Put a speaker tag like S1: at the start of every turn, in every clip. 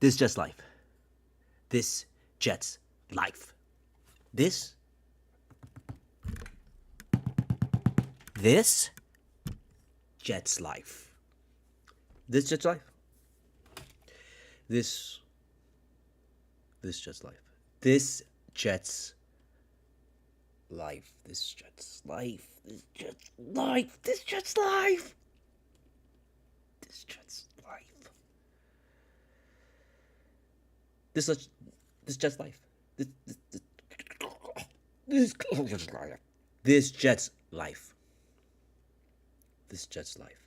S1: This Jet's life. This Jet's life. This Jet's life. This Jet's life. This Jet's life. This Jet's life. This Jet's life. This Jet's life. This Jet's life. This Jet's life. This Jet's life. This Jet's life. This Jet's life.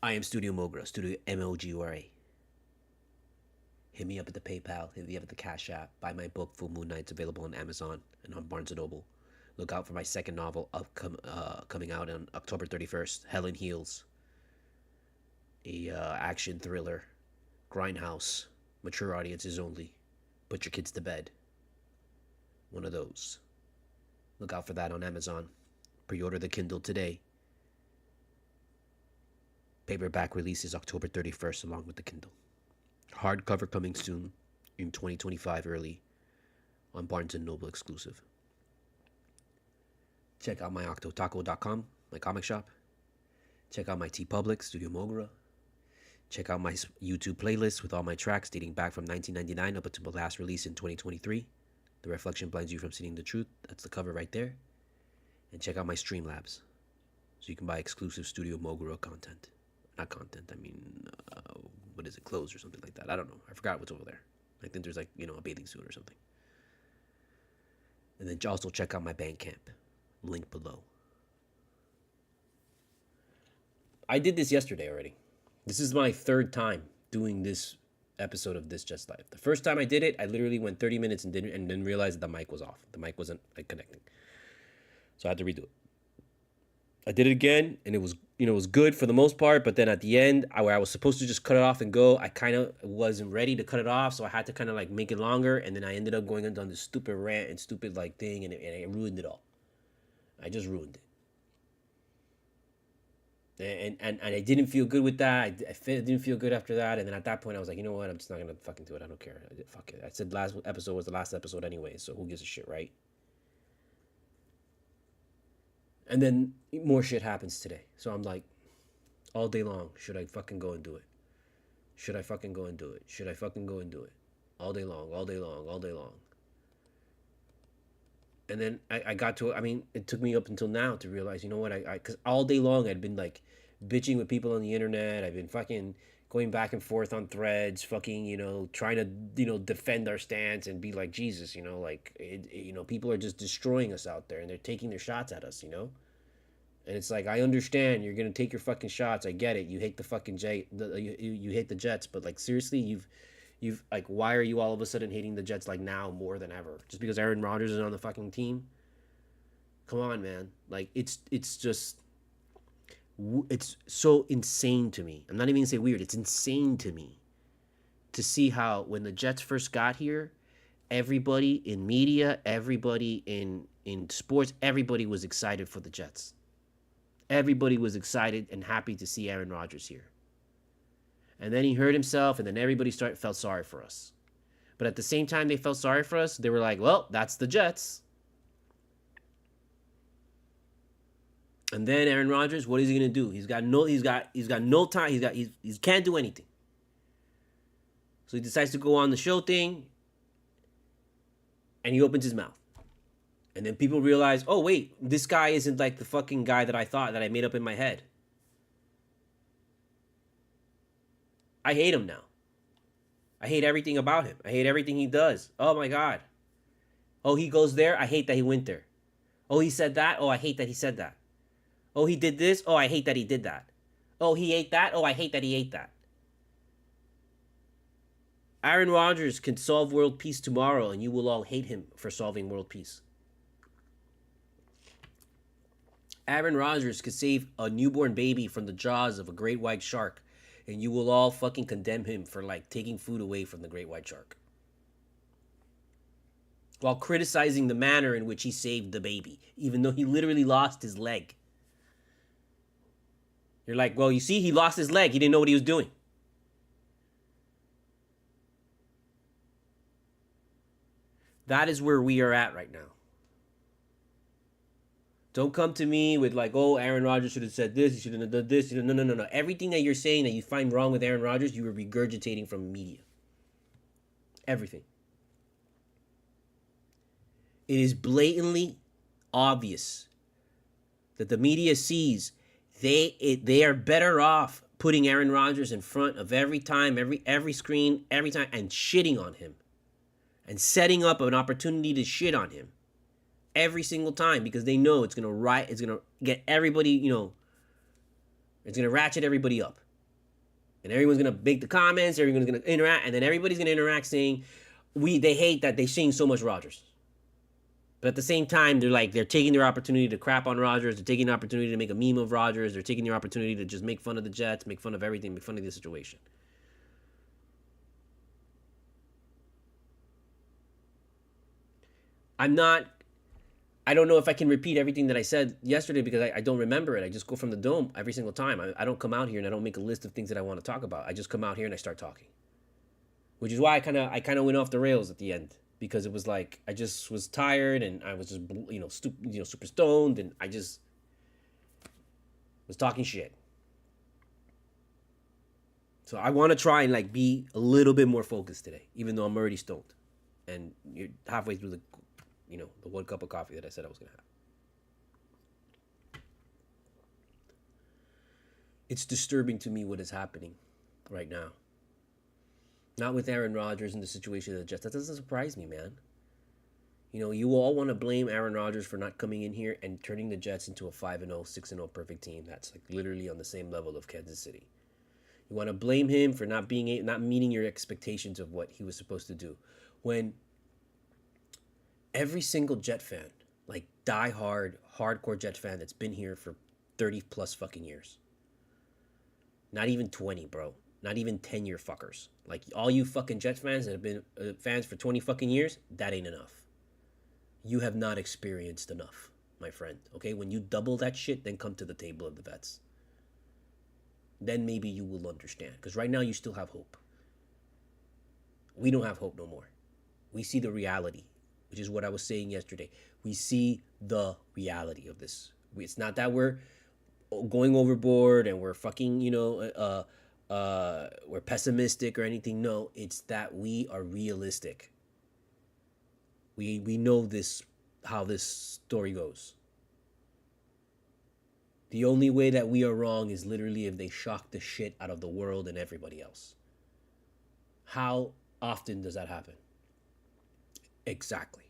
S1: I am Studio Mogura, Studio MOGURA. Hit me up at the PayPal, hit me up at the Cashapp. Buy my book, Full Moon Nights, available on Amazon and on Barnes & Noble. Look out for my second novel coming out on October 31st, Hell in Heels. A action thriller, grindhouse, mature audiences only. Put your kids to bed. One of those. Look out for that on Amazon. Pre-order the Kindle today. Paperback release is October 31st along with the Kindle. Hardcover coming soon in 2025 early on Barnes & Noble exclusive. Check out my octotaco.com, my comic shop. Check out my TeePublic, Studio Mogura. Check out my YouTube playlist with all my tracks dating back from 1999 up until the last release in 2023. The Reflection Blinds You from Seeing the Truth. That's the cover right there. And check out my Streamlabs, so you can buy exclusive Studio Mogura content. Not content, I mean, what is it, clothes or something like that. I don't know. I forgot what's over there. I think there's like, a bathing suit or something. And then also check out my Bandcamp. Link below. I did this yesterday already. This is my third time doing this episode of This Just Life. The first time I did it, I literally went 30 minutes and then realized that the mic was off. The mic wasn't connecting. So I had to redo it. I did it again, and it was, it was good for the most part, but then at the end, where I was supposed to just cut it off and go, I kind of wasn't ready to cut it off, so I had to kind of like make it longer, and then I ended up going on this stupid rant and stupid like thing, and it ruined it all. I just ruined it. And I didn't feel good with that. I didn't feel good after that, and then at that point, I was like, you know what, I'm just not going to fucking do it. I don't care. Fuck it. I said last episode was the last episode anyway, so who gives a shit, right? And then more shit happens today. So I'm like, all day long, should I fucking go and do it? Should I fucking go and do it? Should I fucking go and do it? All day long, all day long, all day long. And then I got to, I mean, it took me up until now to realize, you know what, because all day long I'd been like bitching with people on the internet. I've been fucking going back and forth on threads, fucking, trying to, defend our stance and be like, Jesus, like, people are just destroying us out there and they're taking their shots at us, And it's like, I understand you're going to take your fucking shots. I get it. You hate the fucking you hate the Jets, but like, seriously, you've like, why are you all of a sudden hating the Jets like now more than ever? Just because Aaron Rodgers is on the fucking team? Come on, man. Like, it's just, it's so insane to me. I'm not even gonna say weird. It's insane to me to see how when the Jets first got here, everybody in media, everybody in sports, everybody was excited for the Jets. Everybody was excited and happy to see Aaron Rodgers here. And then he hurt himself, and then everybody felt sorry for us. But at the same time they felt sorry for us, they were like, well, that's the Jets. And then Aaron Rodgers, what is he gonna do? He's got no time. He can't do anything. So he decides to go on the show thing, and he opens his mouth. And then people realize, oh wait, this guy isn't like the fucking guy that I thought, that I made up in my head. I hate him now. I hate everything about him. I hate everything he does. Oh my God. Oh, he goes there. I hate that he went there. Oh, he said that. Oh, I hate that he said that. Oh, he did this. Oh, I hate that he did that. Oh, he ate that. Oh, I hate that he ate that. Aaron Rodgers can solve world peace tomorrow, and you will all hate him for solving world peace. Aaron Rodgers could save a newborn baby from the jaws of a great white shark, and you will all fucking condemn him for like taking food away from the great white shark, while criticizing the manner in which he saved the baby, even though he literally lost his leg. You're like, well, you see, he lost his leg. He didn't know what he was doing. That is where we are at right now. Don't come to me with like, oh, Aaron Rodgers should have said this. He should have done this. No. Everything that you're saying that you find wrong with Aaron Rodgers, you were regurgitating from media. Everything. It is blatantly obvious that the media sees they are better off putting Aaron Rodgers in front of every screen, every time, and shitting on him, and setting up an opportunity to shit on him every single time, because they know it's gonna get everybody, it's gonna ratchet everybody up, and everyone's gonna make the comments, everyone's gonna interact, and then everybody's gonna interact saying they hate that they're seeing so much Rodgers. But at the same time, they're taking their opportunity to crap on Rodgers. They're taking the opportunity to make a meme of Rodgers. They're taking their opportunity to just make fun of the Jets, make fun of everything, make fun of the situation. I don't know if I can repeat everything that I said yesterday because I don't remember it. I just go from the dome every single time. I don't come out here and I don't make a list of things that I want to talk about. I just come out here and I start talking. Which is why I kind of went off the rails at the end. Because it was like, I just was tired and I was just, super stoned, and I just was talking shit. So I want to try and like be a little bit more focused today, even though I'm already stoned. And you're halfway through the 1 cup of coffee that I said I was going to have. It's disturbing to me what is happening right now. Not with Aaron Rodgers and the situation of the Jets. That doesn't surprise me, man. You all want to blame Aaron Rodgers for not coming in here and turning the Jets into a 5-0, 6-0 perfect team. That's like literally on the same level of Kansas City. You want to blame him for not meeting your expectations of what he was supposed to do. When every single Jet fan, like hardcore Jet fan that's been here for 30 plus fucking years. Not even 20, bro. Not even 10-year fuckers. Like, all you fucking Jets fans that have been fans for 20 fucking years, that ain't enough. You have not experienced enough, my friend. Okay? When you double that shit, then come to the table of the vets. Then maybe you will understand. Because right now you still have hope. We don't have hope no more. We see the reality, which is what I was saying yesterday. We see the reality of this. It's not that we're going overboard and we're fucking, we're pessimistic or anything. No, it's that we are realistic. We know this how this story goes. The only way that we are wrong is literally if they shock the shit out of the world and everybody else. How often does that happen? Exactly.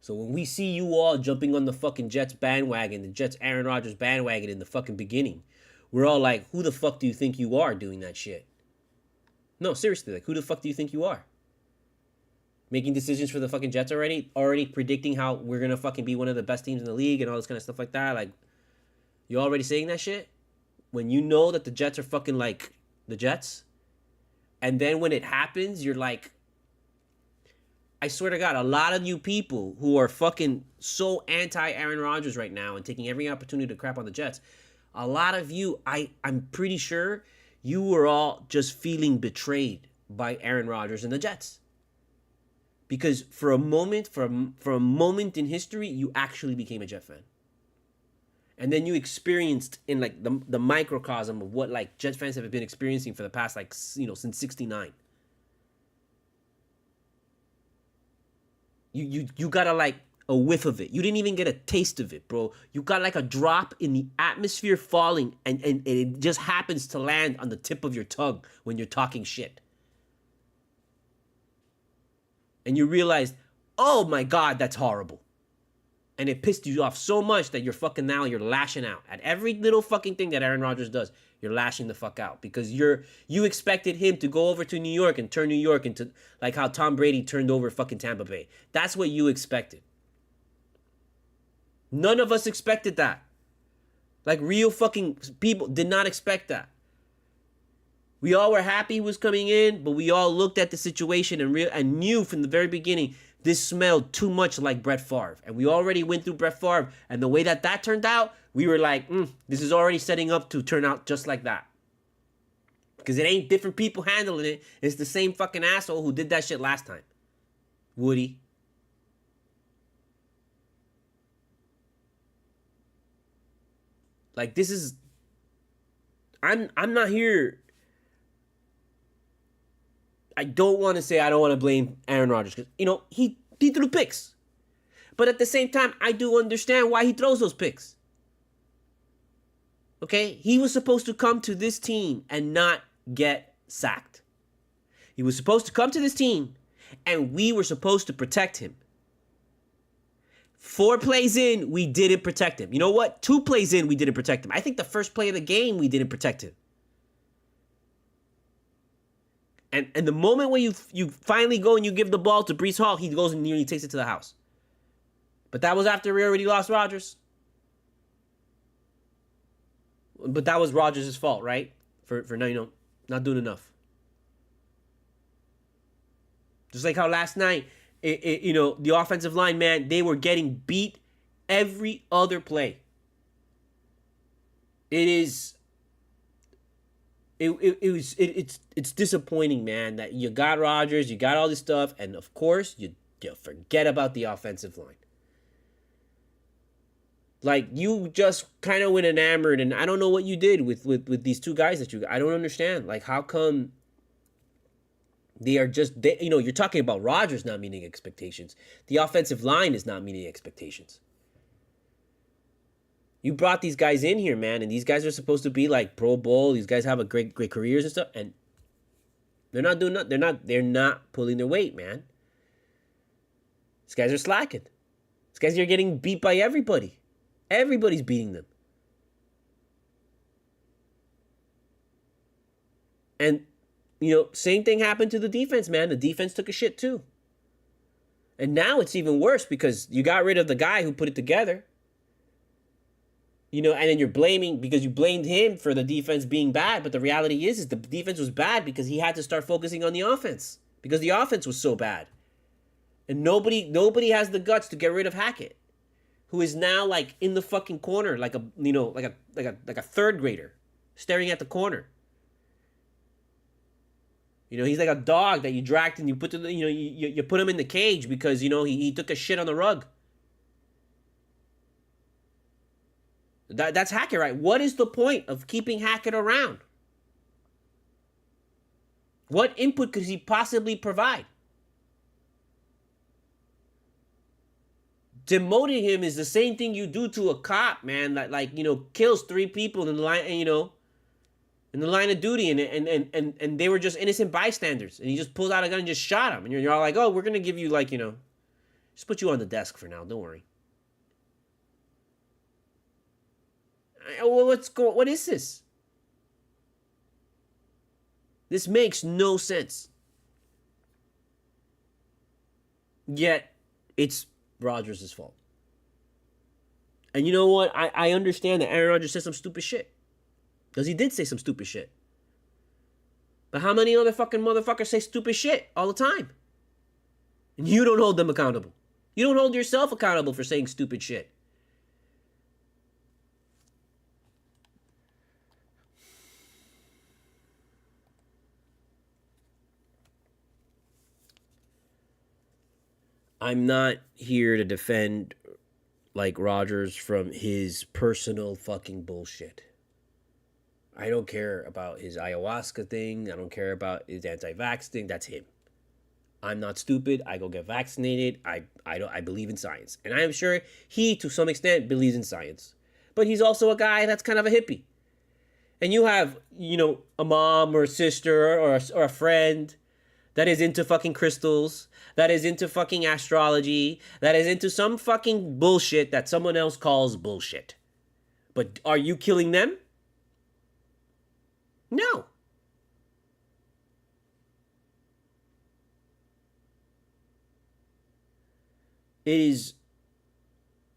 S1: So when we see you all jumping on the fucking Jets bandwagon, the Jets Aaron Rodgers bandwagon in the fucking beginning, we're all like, who the fuck do you think you are doing that shit? No, seriously, like, who the fuck do you think you are? Making decisions for the fucking Jets already? Already predicting how we're gonna fucking be one of the best teams in the league and all this kind of stuff like that? Like, you already saying that shit? When you know that the Jets are fucking like the Jets? And then when it happens, you're like, I swear to God, a lot of you people who are fucking so anti-Aaron Rodgers right now and taking every opportunity to crap on the Jets, a lot of you, I'm pretty sure you were all just feeling betrayed by Aaron Rodgers and the Jets. Because for a moment, for a moment in history, you actually became a Jet fan. And then you experienced in like the microcosm of what like Jet fans have been experiencing for the past like, since 69. You got like a whiff of it. You didn't even get a taste of it, bro. You got like a drop in the atmosphere falling and it just happens to land on the tip of your tongue when you're talking shit. And you realize, oh my God, that's horrible. And it pissed you off so much that you're lashing out at every little fucking thing that Aaron Rodgers does. You're lashing the fuck out because you expected him to go over to New York and turn New York into like how Tom Brady turned over fucking Tampa Bay. That's what you expected. None of us expected that. Like real fucking people did not expect that. We all were happy he was coming in, but we all looked at the situation and knew from the very beginning this smelled too much like Brett Favre. And we already went through Brett Favre, and the way that turned out, we were like, this is already setting up to turn out just like that. Because it ain't different people handling it. It's the same fucking asshole who did that shit last time. Woody. Like, this is... I'm not here... I don't want to say I don't want to blame Aaron Rodgers because, he threw picks. But at the same time, I do understand why he throws those picks. Okay? He was supposed to come to this team and not get sacked. He was supposed to come to this team and we were supposed to protect him. 4 plays in, we didn't protect him. You know what? 2 plays in, we didn't protect him. I think the first play of the game, we didn't protect him. And the moment when you finally go and you give the ball to Breece Hall, he goes and nearly takes it to the house. But that was after we already lost Rodgers. But that was Rodgers' fault, right? For not doing enough. Just like how last night, the offensive line, man, they were getting beat every other play. It's disappointing, man, that you got Rodgers, you got all this stuff, and of course you forget about the offensive line. Like, you just kind of went enamored, and I don't know what you did with these 2 guys I don't understand. Like, how come they are just you're talking about Rodgers not meeting expectations. The offensive line is not meeting expectations. You brought these guys in here, man, and these guys are supposed to be like Pro Bowl. These guys have a great careers and stuff, and they're not doing nothing. They're not pulling their weight, man. These guys are slacking. These guys are getting beat by everybody. Everybody's beating them. And same thing happened to the defense, man. The defense took a shit too. And now it's even worse because you got rid of the guy who put it together. And then you're blaming because you blamed him for the defense being bad. But the reality is the defense was bad because he had to start focusing on the offense because the offense was so bad. And nobody has the guts to get rid of Hackett, who is now like in the fucking corner, like a third grader staring at the corner. He's like a dog that you dragged and you put you put him in the cage because he took a shit on the rug. That's Hackett, right? What is the point of keeping Hackett around? What input could he possibly provide? demoting him is the same thing you do to a cop, man, that, like, you know, kills 3 people in the line, you know, in the line of duty, and they were just innocent bystanders, and he just pulled out a gun and just shot him, and you're all like, oh, we're gonna give you, like, you know, just put you on the desk for now, don't worry. What is this? This makes no sense. Yet, it's Rodgers' fault. And you know what? I understand that Aaron Rodgers said some stupid shit. Because he did say some stupid shit. But how many other fucking motherfuckers say stupid shit all the time? And you don't hold them accountable. You don't hold yourself accountable for saying stupid shit. I'm not here to defend, like, Rodgers from his personal fucking bullshit. I don't care about his ayahuasca thing. I don't care about his anti-vax thing. That's him. I'm not stupid. I go get vaccinated. I believe in science. And I am sure he, to some extent, believes in science. But he's also a guy that's kind of a hippie. And you have, you know, a mom or a sister or a friend that is into fucking crystals, that is into fucking astrology, that is into some fucking bullshit that someone else calls bullshit. But are you killing them? No. It is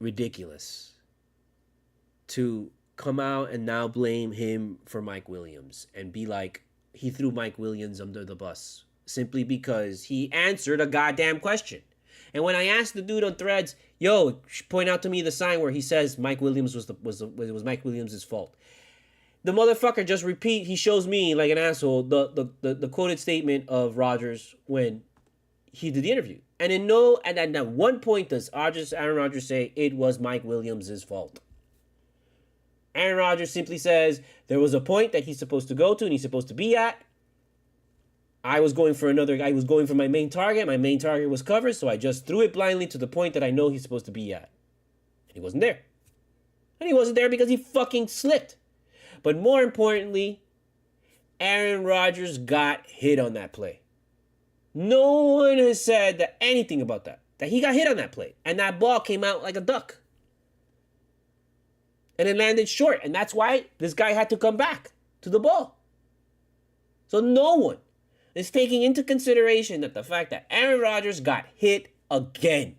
S1: ridiculous to come out and now blame him for Mike Williams and be like, he threw Mike Williams under the bus simply because he answered a goddamn question. And when I asked the dude on Threads, yo, point out to me the sign where he says Mike Williams was Mike Williams' fault. The motherfucker just he shows me like an asshole the quoted statement of Rodgers when he did the interview. And at one point does Aaron Rodgers say it was Mike Williams' fault. Aaron Rodgers simply says there was a point that he's supposed to go to and he's supposed to be at. I was going for my main target. My main target was covered, so I just threw it blindly to the point that I know he's supposed to be at. And he wasn't there. And he wasn't there because he fucking slipped. But more importantly, Aaron Rodgers got hit on that play. No one has said anything about that he got hit on that play. And that ball came out like a duck. And it landed short. And that's why this guy had to come back to the ball. So no one is taking into consideration that the fact that Aaron Rodgers got hit again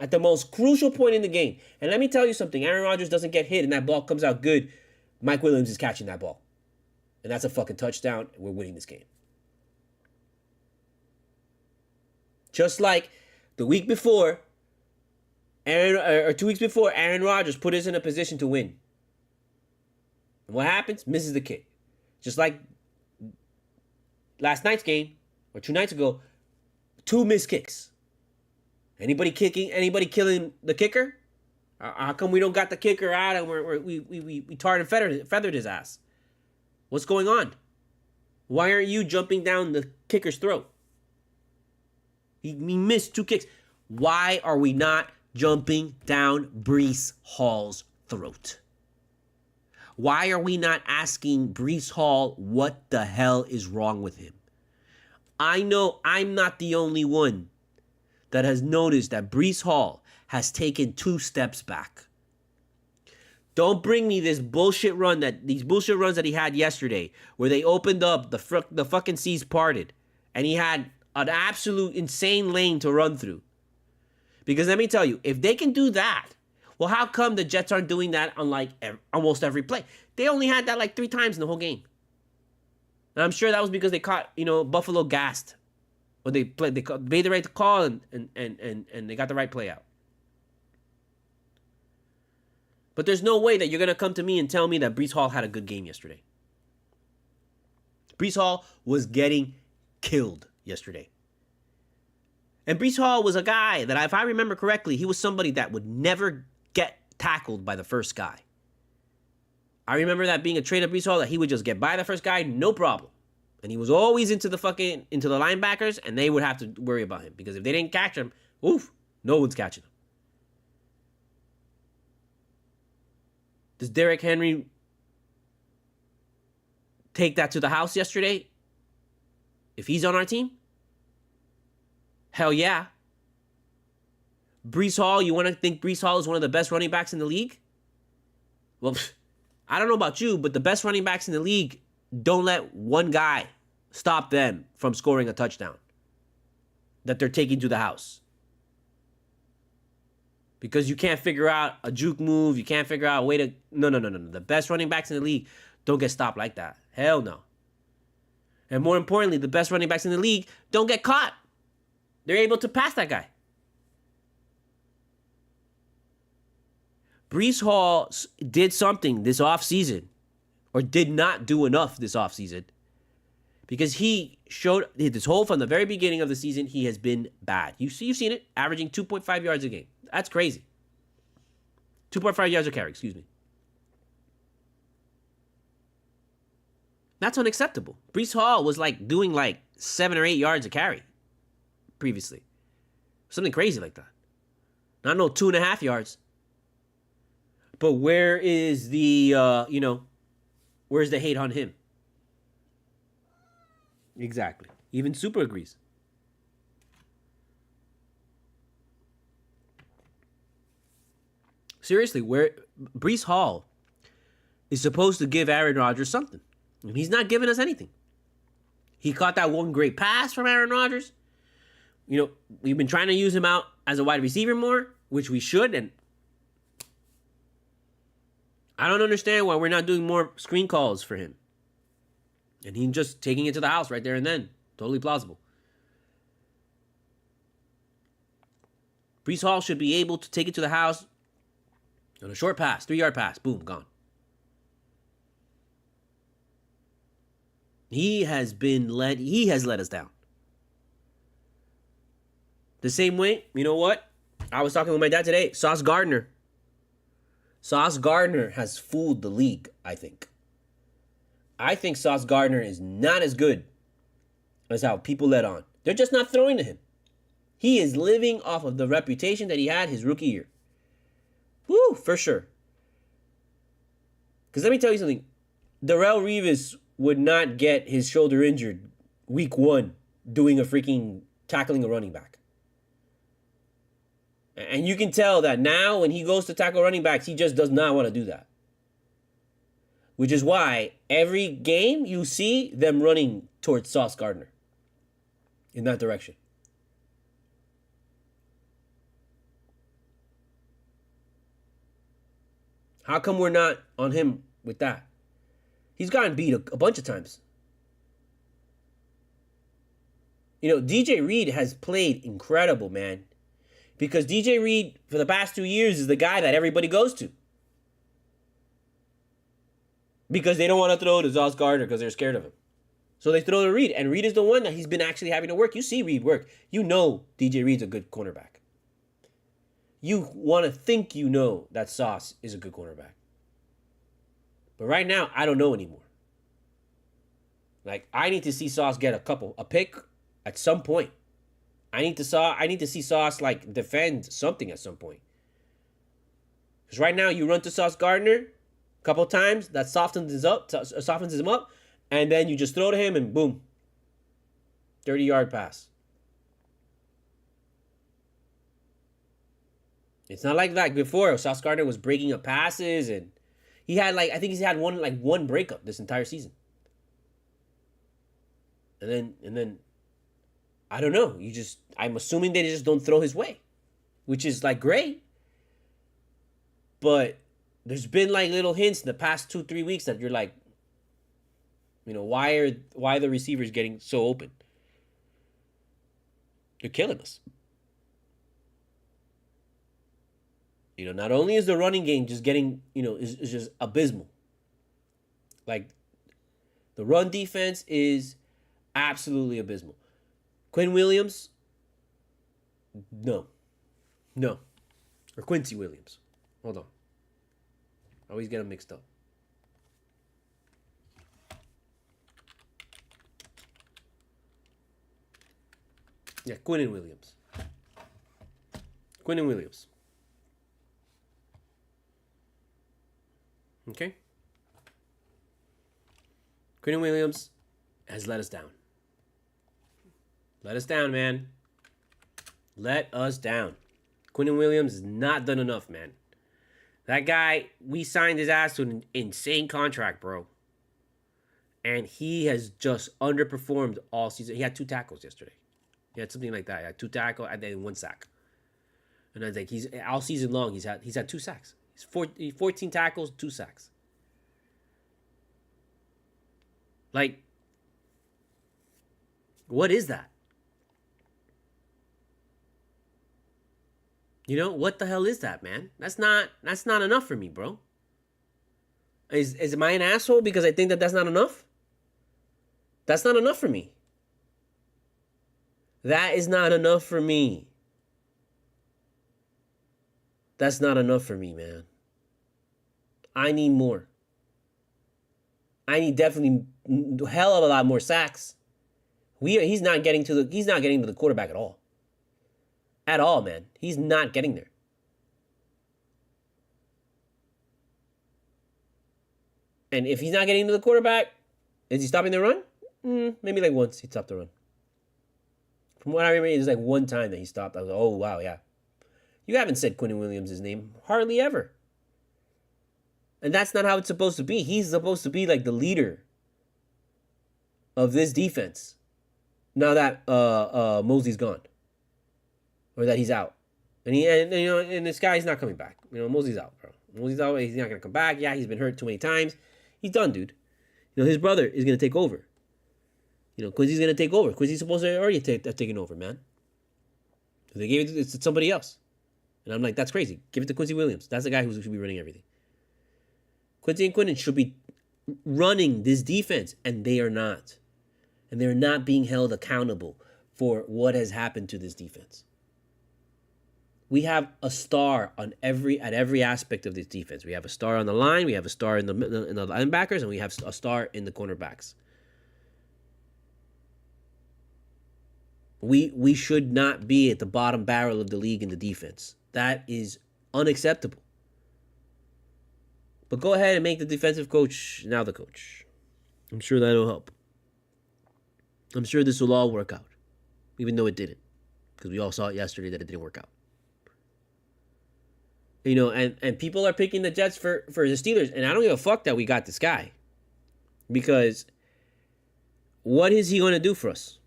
S1: at the most crucial point in the game. And let me tell you something. Aaron Rodgers doesn't get hit and that ball comes out good. Mike Williams is catching that ball. And that's a fucking touchdown. And we're winning this game. Just like the week before, 2 weeks before, Aaron Rodgers put us in a position to win. And what happens? Misses the kick. Just like last night's game, or 2 nights ago, 2 missed kicks. Anybody killing the kicker? How come we don't got the kicker out and we tarred and feathered his ass? What's going on? Why aren't you jumping down the kicker's throat? He missed 2 kicks. Why are we not jumping down Breece Hall's throat? Why are we not asking Breece Hall what the hell is wrong with him? I know I'm not the only one that has noticed that Breece Hall has taken 2 steps back. Don't bring me these bullshit runs that he had yesterday where they opened up, the fucking seas parted, and he had an absolute insane lane to run through. Because let me tell you, if they can do that, well, how come the Jets aren't doing that on like almost every play? They only had that like 3 times in the whole game. And I'm sure that was because they caught, Buffalo gassed. When they made the right call and they got the right play out. But there's no way that you're going to come to me and tell me that Breece Hall had a good game yesterday. Breece Hall was getting killed yesterday. And Breece Hall was a guy that, if I remember correctly, he was somebody that would never get tackled by the first guy. I remember that being a trait of Breece Hall, that he would just get by the first guy, no problem. And he was always into the linebackers, and they would have to worry about him. Because if they didn't catch him, no one's catching him. Does Derrick Henry take that to the house yesterday? If he's on our team? Hell yeah. Breece Hall, you want to think Breece Hall is one of the best running backs in the league? Well, I don't know about you, but the best running backs in the league don't let one guy stop them from scoring a touchdown that they're taking to the house. Because you can't figure out a juke move. You can't figure out a way to... No. The best running backs in the league don't get stopped like that. Hell no. And more importantly, the best running backs in the league don't get caught. They're able to pass that guy. Breece Hall did something this offseason, or did not do enough this offseason, because he showed this whole, from the very beginning of the season, he has been bad. You've seen it, averaging 2.5 yards a game. That's crazy. 2.5 yards a carry, excuse me. That's unacceptable. Breece Hall was doing 7 or 8 yards a carry previously. Something crazy like that. Not no 2.5 yards. But where is the, where's the hate on him? Exactly. Even Super agrees. Seriously, where Breece Hall is supposed to give Aaron Rodgers something. And he's not giving us anything. He caught that one great pass from Aaron Rodgers. We've been trying to use him out as a wide receiver more, which we should, and I don't understand why we're not doing more screen calls for him. And he's just taking it to the house right there and then. Totally plausible. Breece Hall should be able to take it to the house on a short pass, 3-yard pass. Boom, gone. He has let us down. The same way, you know what? I was talking with my dad today. Sauce Gardner has fooled the league, I think. I think Sauce Gardner is not as good as how people let on. They're just not throwing to him. He is living off of the reputation that he had his rookie year. Woo, for sure. Because let me tell you something. Darrelle Revis would not get his shoulder injured week 1 doing a freaking tackling a running back. And you can tell that now when he goes to tackle running backs, he just does not want to do that. Which is why every game you see them running towards Sauce Gardner in that direction. How come we're not on him with that? He's gotten beat a bunch of times. DJ Reed has played incredible, man. Because DJ Reed, for the past 2 years, is the guy that everybody goes to. Because they don't want to throw to Sauce Gardner because they're scared of him. So they throw to Reed. And Reed is the one that he's been actually having to work. You see Reed work. You know DJ Reed's a good cornerback. You want to think you know that Sauce is a good cornerback. But right now, I don't know anymore. I need to see Sauce get a pick at some point. I need to see Sauce defend something at some point. Because right now you run to Sauce Gardner a couple times, that softens him up, and then you just throw to him and boom. 30-yard pass. It's not like that before. Sauce Gardner was breaking up passes, and he had I think he's had one breakup this entire season. And then I don't know. I'm assuming they just don't throw his way, which is great. But there's been little hints in the past 2-3 weeks that you're why are the receivers getting so open? They're killing us. Not only is the running game just getting, is just abysmal. The run defense is absolutely abysmal. Quinn Williams? No. Or Quincy Williams. Hold on. I always get them mixed up. Yeah, Quinn Williams. Okay? Quinn Williams has let us down. Let us down, man. Let us down. Quinn Williams has not done enough, man. That guy, we signed his ass to an insane contract, bro. And he has just underperformed all season. He had 2 tackles yesterday. He had something like that. He had 2 tackles and then 1 sack. And I was like, he's all season long. He's had 2 sacks. He's 14 tackles, 2 sacks. Like, what is that? You know, what the hell is that, man? That's not enough for me, bro. Am I an asshole because I think that that's not enough? That's not enough for me. That is not enough for me. That's not enough for me, man. I need more. I need definitely a hell of a lot more sacks. He's not getting to the quarterback at all. At all, man. He's not getting there. And if he's not getting to the quarterback, is he stopping the run? Maybe like once he stopped the run. From what I remember, it was like one time that he stopped. I was like, oh, wow, yeah. You haven't said Quinn Williams' name hardly ever. And that's not how it's supposed to be. He's supposed to be like the leader of this defense. Now that Mosley's gone. Or that he's out. And this guy's not coming back. You know, Mosley's out, bro. Mosley's out. He's not going to come back. Yeah, he's been hurt too many times. He's done, dude. You know, his brother is going to take over. You know, Quincy's going to take over. Quincy's supposed to already have taken over, man. They gave it to somebody else. And I'm like, that's crazy. Give it to Quincy Williams. That's the guy who should be running everything. Quincy and Quinnen should be running this defense, and they are not. And they're not being held accountable for what has happened to this defense. We have a star at every aspect of this defense. We have a star on the line, we have a star in the linebackers, and we have a star in the cornerbacks. We should not be at the bottom barrel of the league in the defense. That is unacceptable. But go ahead and make the defensive coach now the coach. I'm sure that'll help. I'm sure this will all work out, even though it didn't, because we all saw it yesterday that it didn't work out. You know, and people are picking the Jets for the Steelers, and I don't give a fuck that we got this guy. Because what is he going to do for us?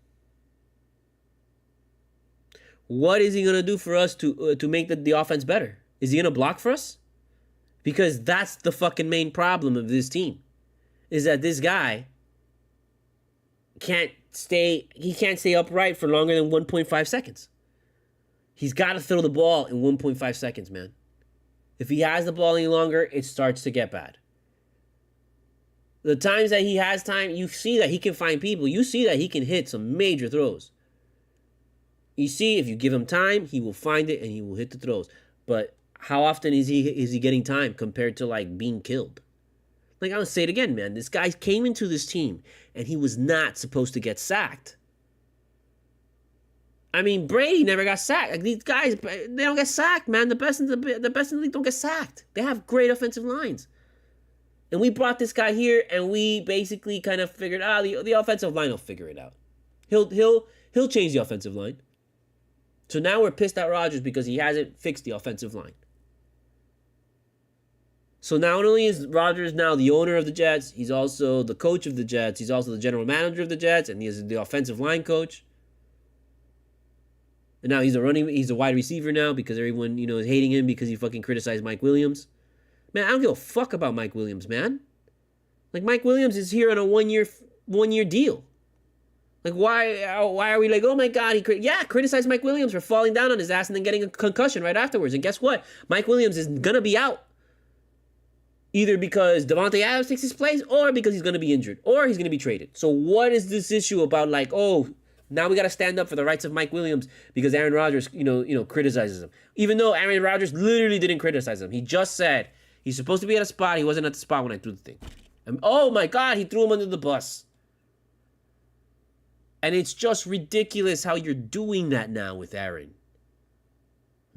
S1: What is he going to do for us to make the offense better? Is he going to block for us? Because that's the fucking main problem of this team. Is that this guy can't stay upright for longer than 1.5 seconds. He's got to throw the ball in 1.5 seconds, man. If he has the ball any longer, it starts to get bad. The times that he has time, you see that he can find people. You see that he can hit some major throws. You see, if you give him time, he will find it and he will hit the throws. But how often is he getting time compared to like being killed? Like, I'm going to say it again, man. This guy came into this team and he was not supposed to get sacked. I mean, Brady never got sacked. Like, these guys, they don't get sacked, man. The best in the league don't get sacked. They have great offensive lines. And we brought this guy here, and we basically kind of figured, the offensive line will figure it out. He'll change the offensive line. So now we're pissed at Rodgers because he hasn't fixed the offensive line. So not only is Rodgers now the owner of the Jets, he's also the coach of the Jets. He's also the general manager of the Jets, and he's the offensive line coach. And now he's a wide receiver now because everyone, you know, is hating him because he fucking criticized Mike Williams. Man, I don't give a fuck about Mike Williams, man. Like, Mike Williams is here on a one-year deal. Like, why are we like, oh my God, criticize Mike Williams for falling down on his ass and then getting a concussion right afterwards. And guess what? Mike Williams is going to be out. Either because Devante Adams takes his place or because he's going to be injured or he's going to be traded. So what is this issue about, like, oh, now we got to stand up for the rights of Mike Williams because Aaron Rodgers, you know, criticizes him. Even though Aaron Rodgers literally didn't criticize him. He just said he's supposed to be at a spot. He wasn't at the spot when I threw the thing. And, oh my God, he threw him under the bus. And it's just ridiculous how you're doing that now with Aaron.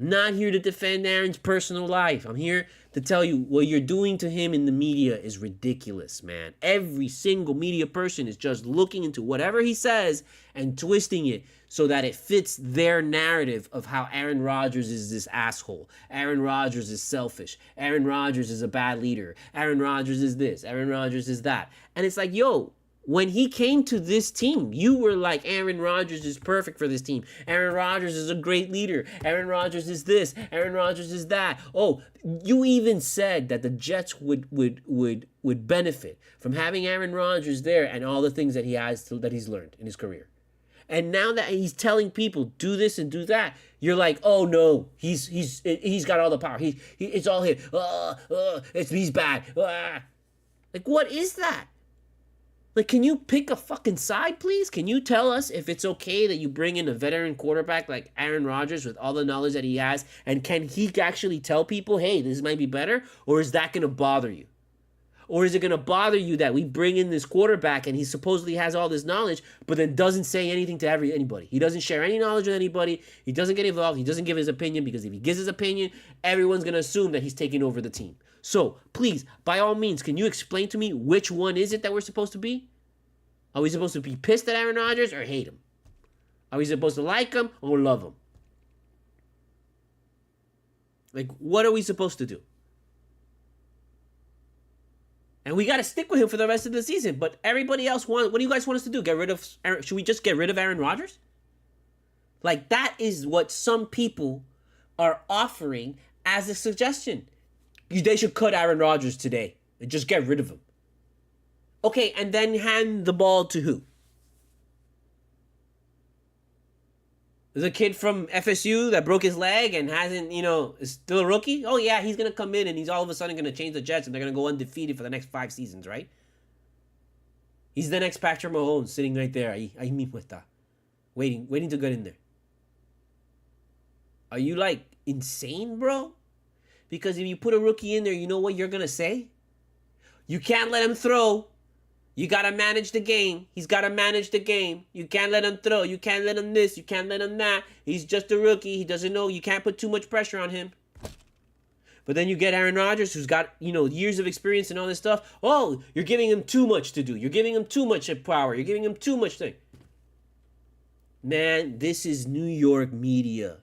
S1: I'm not here to defend Aaron's personal life. I'm here to tell you what you're doing to him in the media is ridiculous, man. Every single media person is just looking into whatever he says and twisting it so that it fits their narrative of how Aaron Rodgers is this asshole. Aaron Rodgers is selfish. Aaron Rodgers is a bad leader. Aaron Rodgers is this. Aaron Rodgers is that. And it's like, yo, when he came to this team, you were like, Aaron Rodgers is perfect for this team. Aaron Rodgers is a great leader. Aaron Rodgers is this. Aaron Rodgers is that. Oh, you even said that the Jets would benefit from having Aaron Rodgers there and all the things that that he's learned in his career. And now that he's telling people do this and do that, you're like, oh no, he's got all the power. It's all him. He's bad. Like, what is that? Like, can you pick a fucking side, please? Can you tell us if it's okay that you bring in a veteran quarterback like Aaron Rodgers with all the knowledge that he has, and can he actually tell people, hey, this might be better? Or is that going to bother you? Or is it going to bother you that we bring in this quarterback and he supposedly has all this knowledge, but then doesn't say anything to anybody? He doesn't share any knowledge with anybody. He doesn't get involved. He doesn't give his opinion, because if he gives his opinion, everyone's going to assume that he's taking over the team. So, please, by all means, can you explain to me which one is it that we're supposed to be? Are we supposed to be pissed at Aaron Rodgers or hate him? Are we supposed to like him or love him? Like, what are we supposed to do? And we got to stick with him for the rest of the season. But everybody else what do you guys want us to do? Should we just get rid of Aaron Rodgers? Like, that is what some people are offering as a suggestion. They should cut Aaron Rodgers today and just get rid of him. Okay, and then hand the ball to who? The kid from FSU that broke his leg and hasn't, is still a rookie? Oh, yeah, he's going to come in and he's all of a sudden going to change the Jets and they're going to go undefeated for the next 5 seasons, right? He's the next Patrick Mahomes sitting right there. I mean, with that. Waiting to get in there. Are you, like, insane, bro? Because if you put a rookie in there, you know what you're going to say? You can't let him throw. You got to manage the game. He's got to manage the game. You can't let him throw. You can't let him this. You can't let him that. He's just a rookie. He doesn't know. You can't put too much pressure on him. But then you get Aaron Rodgers, who's got, years of experience and all this stuff. Oh, you're giving him too much to do. You're giving him too much power. You're giving him too much thing. Man, this is New York media.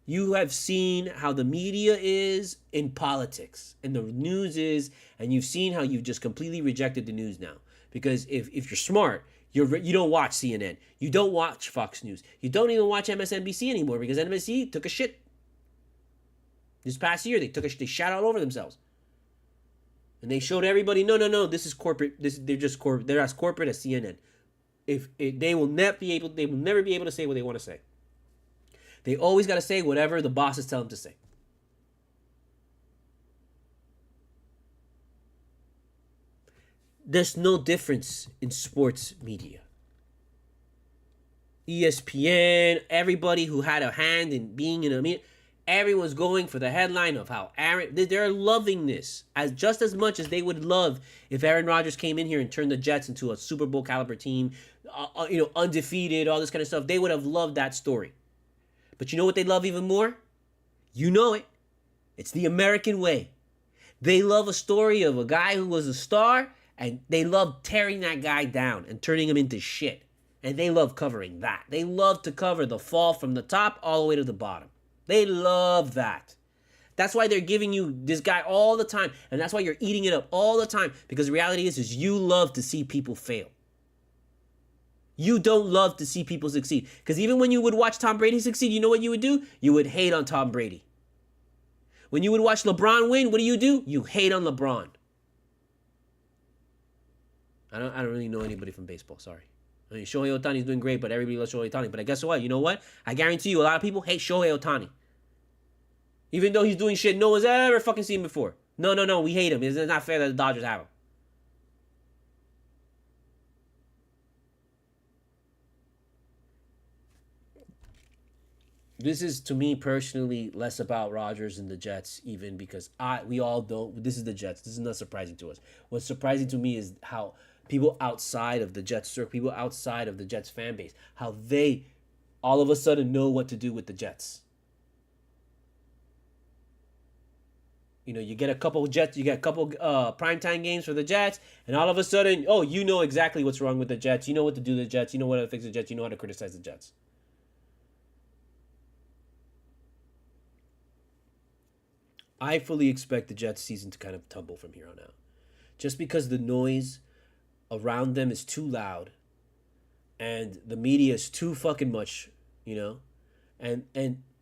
S1: You have seen how the media is in politics and the news is, and you've seen how you've just completely rejected the news now. Because if you're smart, you don't watch CNN. You don't watch Fox News. You don't even watch MSNBC anymore because NBC took a shit. This past year, they shat all over themselves. And they showed everybody, no, this is corporate. They're just corporate. They're as corporate as CNN. They will never be able to say what they want to say. They always got to say whatever the bosses tell them to say. There's no difference in sports media. ESPN, everybody who had a hand in being in a media, everyone's going for the headline of how they're loving this just as much as they would love if Aaron Rodgers came in here and turned the Jets into a Super Bowl caliber team, undefeated, all this kind of stuff. They would have loved that story. But you know what they love even more? You know it. It's the American way. They love a story of a guy who was a star, and they love tearing that guy down and turning him into shit. And they love covering that. They love to cover the fall from the top all the way to the bottom. They love that. That's why they're giving you this guy all the time. And that's why you're eating it up all the time. Because the reality is you love to see people fail. You don't love to see people succeed. Because even when you would watch Tom Brady succeed, you know what you would do? You would hate on Tom Brady. When you would watch LeBron win, what do? You hate on LeBron. I don't really know anybody from baseball, sorry. I mean, Shohei Ohtani's doing great, but everybody loves Shohei Ohtani. But guess what? You know what? I guarantee you a lot of people hate Shohei Ohtani. Even though he's doing shit no one's ever fucking seen before. No, we hate him. It's not fair that the Dodgers have him. This is, to me personally, less about Rodgers and the Jets, even because we all know this is the Jets. This is not surprising to us. What's surprising to me is how people outside of the Jets circle, people outside of the Jets fan base, how they all of a sudden know what to do with the Jets. You know, you get a couple Jets, you get a couple primetime games for the Jets, and all of a sudden, oh, you know exactly what's wrong with the Jets. You know what to do to the Jets. You know what to fix the Jets. You know how to criticize the Jets. I fully expect the Jets season to kind of tumble from here on out. Just because the noise around them is too loud and the media is too fucking much, you know? And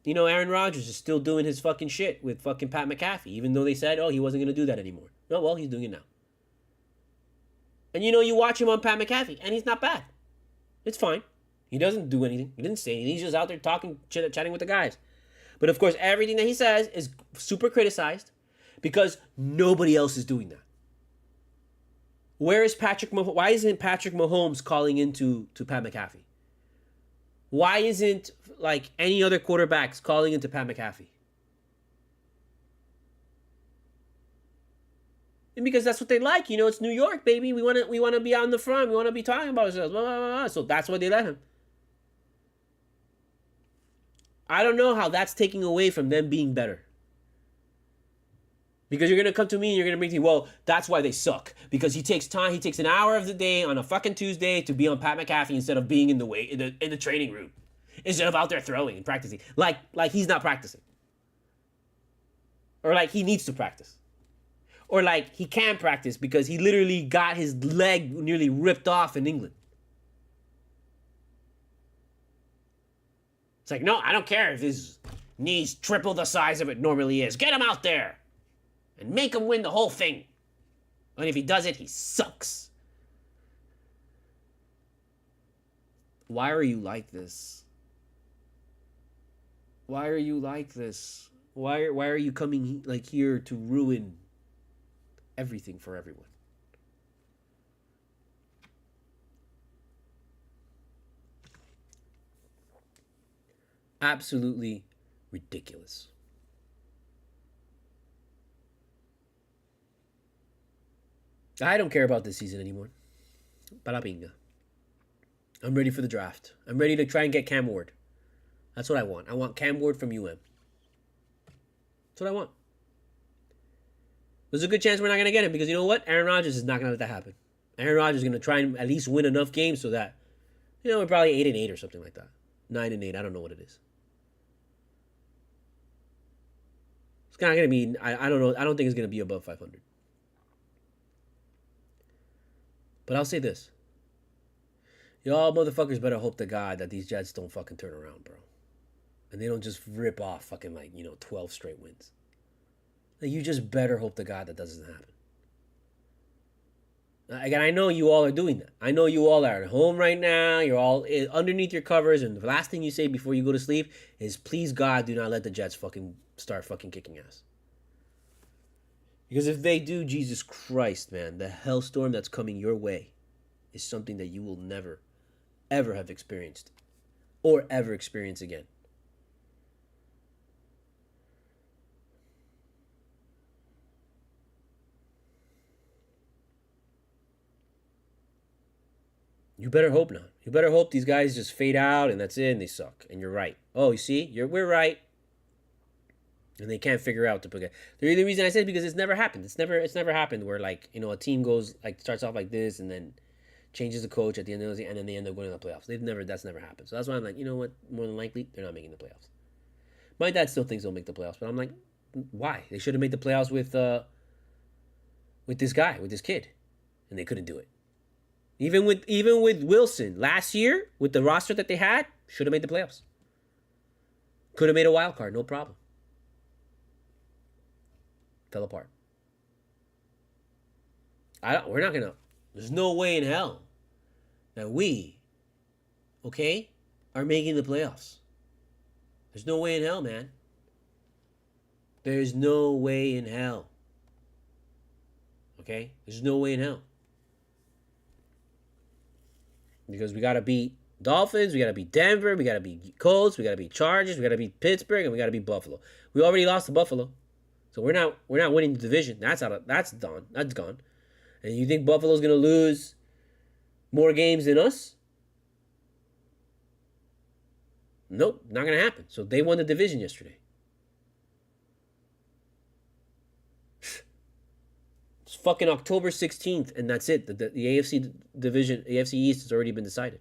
S1: you know, Aaron Rodgers is still doing his fucking shit with fucking Pat McAfee, even though they said, oh, he wasn't going to do that anymore. No, well, he's doing it now. And you know, you watch him on Pat McAfee, and he's not bad. It's fine. He doesn't do anything. He didn't say anything. He's just out there talking, chatting with the guys. But of course, everything that he says is super criticized because nobody else is doing that. Where is Patrick Mahomes? Why isn't Patrick Mahomes calling into Pat McAfee? Why isn't like any other quarterbacks calling into Pat McAfee? And because that's what they like, you know, it's New York, baby. We want to be on the front. We want to be talking about ourselves. Blah, blah, blah. So that's why they let him. I don't know how that's taking away from them being better. Because you're going to come to me and you're going to bring me, well, that's why they suck. Because he takes time, he takes an hour of the day on a fucking Tuesday to be on Pat McAfee instead of being in the training room. Instead of out there throwing and practicing. Like he's not practicing. Or like he needs to practice. Or like he can practice because he literally got his leg nearly ripped off in England. It's like, no, I don't care if his knee's triple the size of it normally is. Get him out there and make him win the whole thing. And if he does it, he sucks. Why are you like this? Why are you like this? Why are you coming like here to ruin everything for everyone? Absolutely ridiculous. I don't care about this season anymore. Parabinga. I'm ready for the draft. I'm ready to try and get Cam Ward. That's what I want. I want Cam Ward from UM. That's what I want. There's a good chance we're not going to get him because you know what? Aaron Rodgers is not going to let that happen. Aaron Rodgers is going to try and at least win enough games so that, you know, we're probably 8-8 or something like that. 9-8. I don't know what it is. It's not going to be, I don't know. I don't think it's going to be above 500. But I'll say this. Y'all motherfuckers better hope to God that these Jets don't fucking turn around, bro. And they don't just rip off fucking 12 straight wins. Like, you just better hope to God that doesn't happen. Again, I know you all are doing that. I know you all are at home right now. You're all underneath your covers, and the last thing you say before you go to sleep is, please God, do not let the Jets fucking start fucking kicking ass. Because if they do, Jesus Christ, man, the hellstorm that's coming your way is something that you will never, ever have experienced or ever experience again. You better hope not. You better hope these guys just fade out and that's it and they suck. And you're right. Oh, you see? We're right. And they can't figure out to put it. The reason I said because it's never happened. It's never happened where a team goes starts off like this and then changes the coach at the end of the season and then they end up winning the playoffs. That's never happened. So that's why I'm like, you know what? More than likely, they're not making the playoffs. My dad still thinks they'll make the playoffs, but I'm like, why? They should have made the playoffs with this guy, with this kid, and they couldn't do it. Even with Wilson last year, with the roster that they had, should have made the playoffs. Could have made a wild card, no problem. Fell apart. We're not gonna. There's no way in hell that we, are making the playoffs. There's no way in hell, man. There's no way in hell. Okay? There's no way in hell. Because we got to beat Dolphins, we got to beat Denver, we got to beat Colts, we got to beat Chargers, we got to beat Pittsburgh, and we got to beat Buffalo. We already lost to Buffalo. So we're not winning the division. That's done. That's gone. And you think Buffalo's going to lose more games than us? Nope, not going to happen. So they won the division yesterday. fucking October 16th, and that's it. The AFC division, AFC East has already been decided.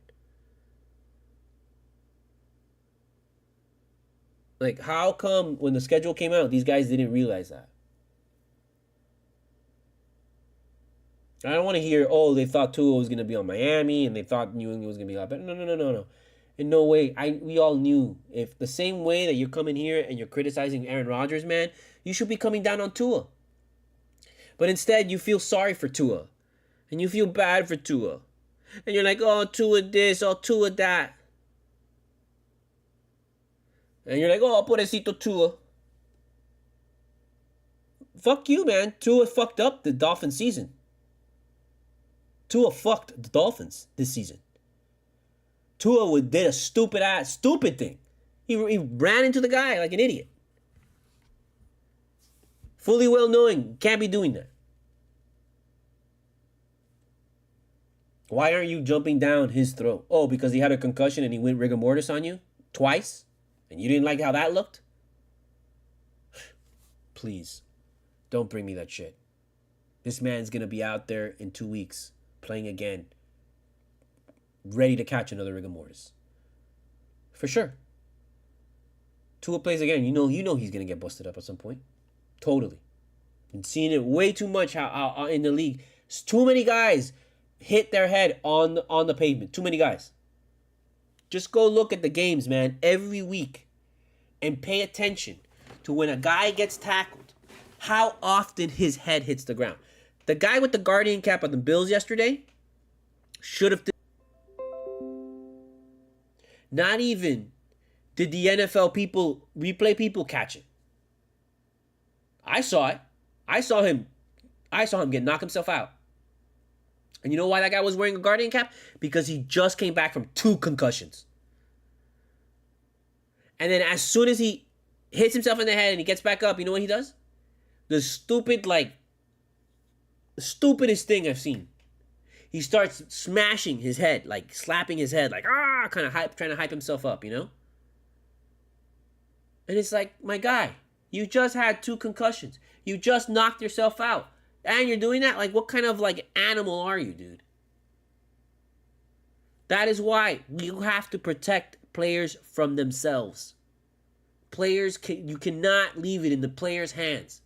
S1: Like, how come when the schedule came out, these guys didn't realize that? I don't want to hear, oh, they thought Tua was going to be on Miami and they thought New England was going to be a lot better. No. In no way. We all knew. If the same way that you're coming here and you're criticizing Aaron Rodgers, man, you should be coming down on Tua. But instead, you feel sorry for Tua. And you feel bad for Tua. And you're like, oh, Tua this, oh, Tua that. And you're like, oh, pobrecito Tua. Fuck you, man. Tua fucked up the Dolphins season. Tua fucked the Dolphins this season. Tua did a stupid thing. He ran into the guy like an idiot. Fully well knowing, can't be doing that. Why aren't you jumping down his throat? Oh, because he had a concussion and he went rigor mortis on you twice? And you didn't like how that looked? Please, don't bring me that shit. This man's going to be out there in 2 weeks, playing again, ready to catch another rigor mortis. For sure. Tua plays again. You know he's going to get busted up at some point. Totally. Been seeing it way too much how in the league. Too many guys hit their head on the pavement. Too many guys. Just go look at the games, man, every week and pay attention to when a guy gets tackled, how often his head hits the ground. The guy with the Guardian cap on the Bills yesterday should have... Not even did the NFL replay people catch it. I saw it. I saw him knock himself out. And you know why that guy was wearing a Guardian cap? Because he just came back from 2 concussions. And then as soon as he hits himself in the head and he gets back up, you know what he does? The stupidest thing I've seen. He starts smashing his head, like slapping his head, like, kind of trying to hype himself up, you know? And it's like, my guy, you just had 2 concussions. You just knocked yourself out. And you're doing that? Like, what kind of, like, animal are you, dude? That is why you have to protect players from themselves. You cannot leave it in the players' hands.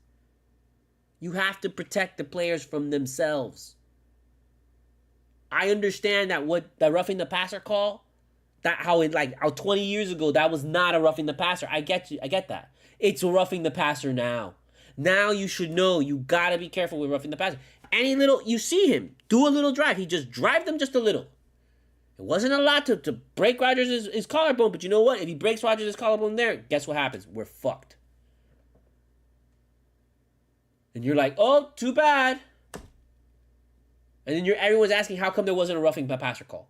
S1: You have to protect the players from themselves. I understand that roughing the passer call, how 20 years ago that was not a roughing the passer. I get that. It's roughing the passer now. Now you should know you gotta be careful with roughing the passer. You see him do a little drive. He just drive them just a little. It wasn't a lot to break Rodgers' his collarbone, but you know what? If he breaks Rodgers' collarbone there, guess what happens? We're fucked. And you're like, oh, too bad. And then everyone's asking how come there wasn't a roughing the passer call.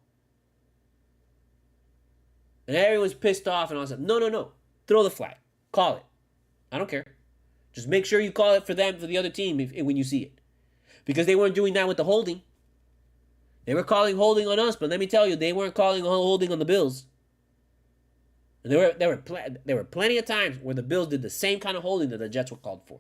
S1: And everyone's pissed off and all that. No. Throw the flag. Call it. I don't care. Just make sure you call it for the other team when you see it. Because they weren't doing that with the holding. They were calling holding on us, but let me tell you, they weren't calling holding on the Bills. And there were plenty of times where the Bills did the same kind of holding that the Jets were called for.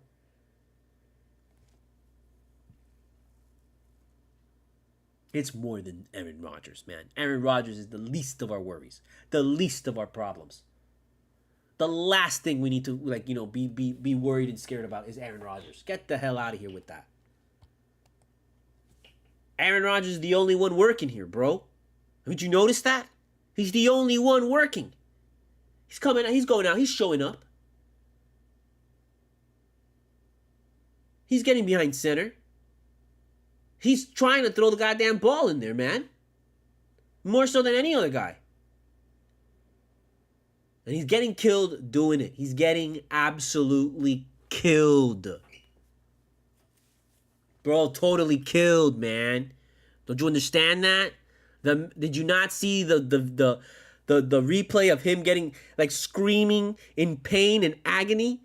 S1: It's more than Aaron Rodgers, man. Aaron Rodgers is the least of our worries, the least of our problems. The last thing we need to be worried and scared about is Aaron Rodgers. Get the hell out of here with that. Aaron Rodgers is the only one working here, bro. Haven't you noticed that? He's the only one working. He's coming out, he's going out, he's showing up. He's getting behind center. He's trying to throw the goddamn ball in there, man. More so than any other guy. And he's getting killed doing it. He's getting absolutely killed. Bro, totally killed, man. Don't you understand that? Did you not see the replay of him getting, screaming in pain and agony?